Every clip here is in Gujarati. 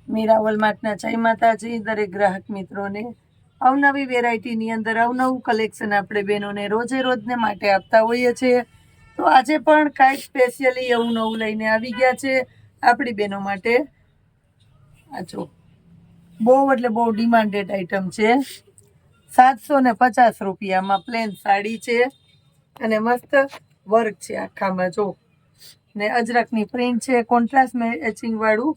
મીરા વોલમાર્ટના જય માતાજી દરેક ગ્રાહક મિત્રોને અવનવી વેરાયટીની અંદર અવનવું કલેક્શન આપણે બહેનોને રોજે રોજને માટે આપતા હોઈએ છીએ। તો આજે પણ કાંઈક સ્પેશિયલી એવું નવું લઈને આવી ગયા છે આપણી બહેનો માટે। આ જો બહુ એટલે બહુ ડિમાન્ડેડ આઈટમ છે। 750 રૂપિયામાં પ્લેન સાડી છે અને મસ્ત વર્ક છે આખામાં જો, ને અજરકની પ્રિન્ટ છે, કોન્ટ્રાસ્ટ મેચિંગ વાળું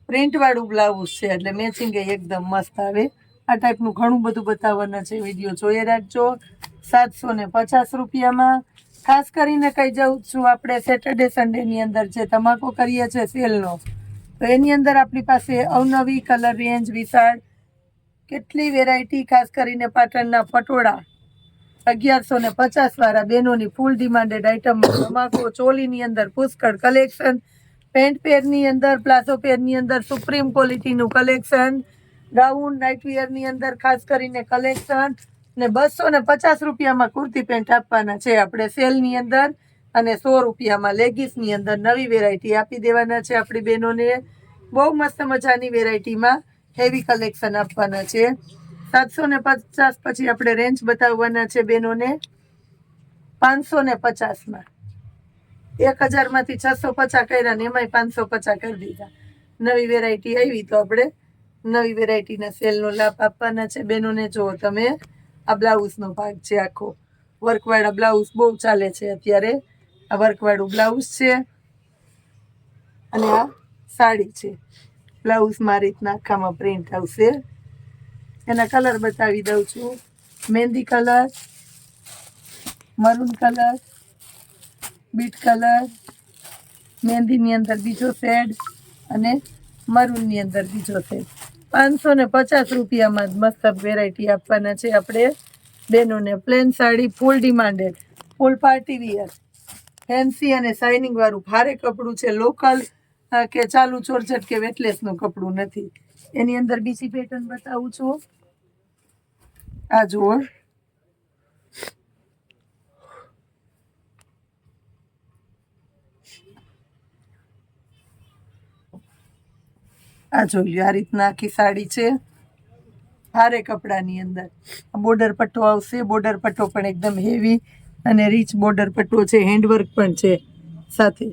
પ્રિન્ટ વાળું બ્લાઉઝ છે એટલે મેચિંગ એકદમ મસ્ત આવે। આ ટાઈપનું ઘણું બધું બતાવવાના છે, વિડીયો જોઈએ રાખજો। 750 રૂપિયામાં ખાસ કરીને કહી જાઉં છું, આપણે સેટરડે સન્ડેની અંદર જે ધમાકો કરીએ છીએ સેલનો, તો એની અંદર આપણી પાસે અવનવી કલર રેન્જ વિશાળ કેટલી વેરાયટી, ખાસ કરીને પાટણના પટોળા 1150 વાળા બહેનોની ફૂલ ડિમાન્ડેડ આઈટમ ધમાકો, ચોલીની અંદર પુષ્કળ કલેક્શન, પેન્ટ પેરની અંદર, પ્લાઝો પેરની અંદર સુપ્રીમ ક્વોલિટીનું કલેક્શન, ગાઉન નાઇટવેરની અંદર ખાસ કરીને કલેક્શન, ને 250 રૂપિયામાં કુર્તી પેન્ટ આપવાના છે આપણે સેલની અંદર, અને 100 રૂપિયામાં લેગીસની અંદર નવી વેરાયટી આપી દેવાના છે આપણી બહેનોને। બહુ મસ્ત મજાની વેરાયટીમાં હેવી કલેક્શન આપવાના છે। 750 પછી આપણે રેન્જ બતાવવાના છે બહેનોને 550માં। 1000માંથી 650 કર્યા ને એમાંય 550 કરી દીધા। નવી વેરાયટી આવી તો આપણે નવી વેરાયટીના સેલનો લાભ આપવાના છે બહેનોને। જો તમે આ બ્લાઉઝનો ભાગ છે આખો, વર્કવાળા બ્લાઉઝ બહુ ચાલે છે અત્યારે। આ વર્કવાળું બ્લાઉઝ છે અને આ સાડી છે। બ્લાઉઝમાં આ રીતના આખામાં પ્રિન્ટ આવશે। એના કલર બતાવી દઉં છું, mehndi colour, maroon colour, beet colour, મહેંદીની અંદર બીજો શેડ અને મરૂનની અંદર બીજો શેડ। 550 રૂપિયામાં જ મસ્ત વેરાયટી આપવાના છે આપણે બહેનોને। પ્લેન સાડી ફૂલ ડિમાન્ડેડ, ફૂલ પાર્ટી વિયર, ફેન્સી અને શાઇનિંગ વાળું ભારે કપડું છે, લોકલ કે ચાલુ ચોરચટ કે વેટલેસનું કપડું નથી। એની અંદર બીજી પેટર્ન બતાવું છું, આ જુઓ, આ જોઈ લો, આ રીતના આખી સાડી છે ભારે કપડાની અંદર। બોર્ડર પટ્ટો આવશે, બોર્ડર પટ્ટો પણ એકદમ હેવી અને રીચ બોર્ડર પટ્ટો છે, હેન્ડવર્ક પણ છે સાથે,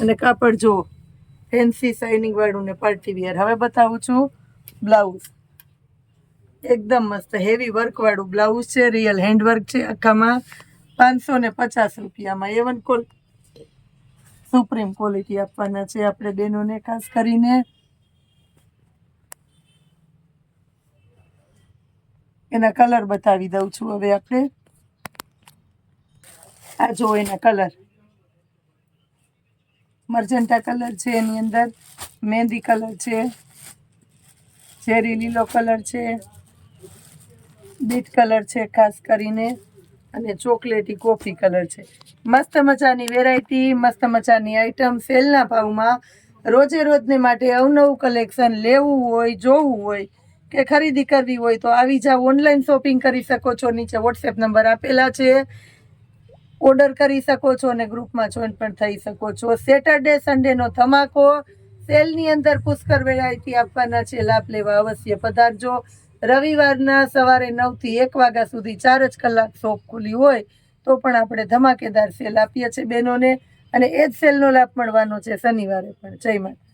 અને કાપડ જો ફેન્સી શાઇનિંગ વાળું ને પાર્ટી વિયર। હવે બતાવું છું બ્લાઉઝ, એકદમ મસ્ત હેવી વર્ક વાળું બ્લાઉઝ છે, રિયલ હેન્ડવર્ક છે આખામાં। 550 રૂપિયામાં A1 સુપ્રીમ ક્વોલિટી આપવાના છે આપણે બહેનોને ખાસ કરીને। એના કલર બતાવી દઉં છું હવે આપણે, આ જો એના કલર, મર્જન્ટા કલર છે, એની અંદર મહેંદી કલર છે, ચેરી લીલો કલર છે, બીટ કલર છે ખાસ કરીને, અને ચોકલેટી કોફી કલર છે। મસ્ત મજાની વેરાયટી, મસ્ત મજાની આઈટમ સેલના ભાવમાં રોજે રોજને માટે અવનવું કલેક્શન લેવું હોય, જોવું હોય કે ખરીદી કરવી હોય તો આવી જાવ, ઓનલાઈન શોપિંગ કરી શકો છો, નીચે વોટ્સએપ નંબર આપેલા છે, ઓર્ડર કરી શકો છો અને ગ્રુપમાં જોઈન પણ થઈ શકો છો। સેટરડે સન્ડેનો ધમાકો સેલની અંદર પુષ્કળ વેરાયટી આપવાના છે, લાભ લેવા અવશ્ય પધારજો। રવિવારના સવારે 9 થી 1 વાગ્યા સુધી 4 જ કલાક શોપ ખુલ્લી હોય તો પણ આપણે ધમાકેદાર સેલ આપીએ છીએ બહેનોને, અને એ જ સેલનો લાભ મળવાનો છે શનિવારે પણ। જય માતા।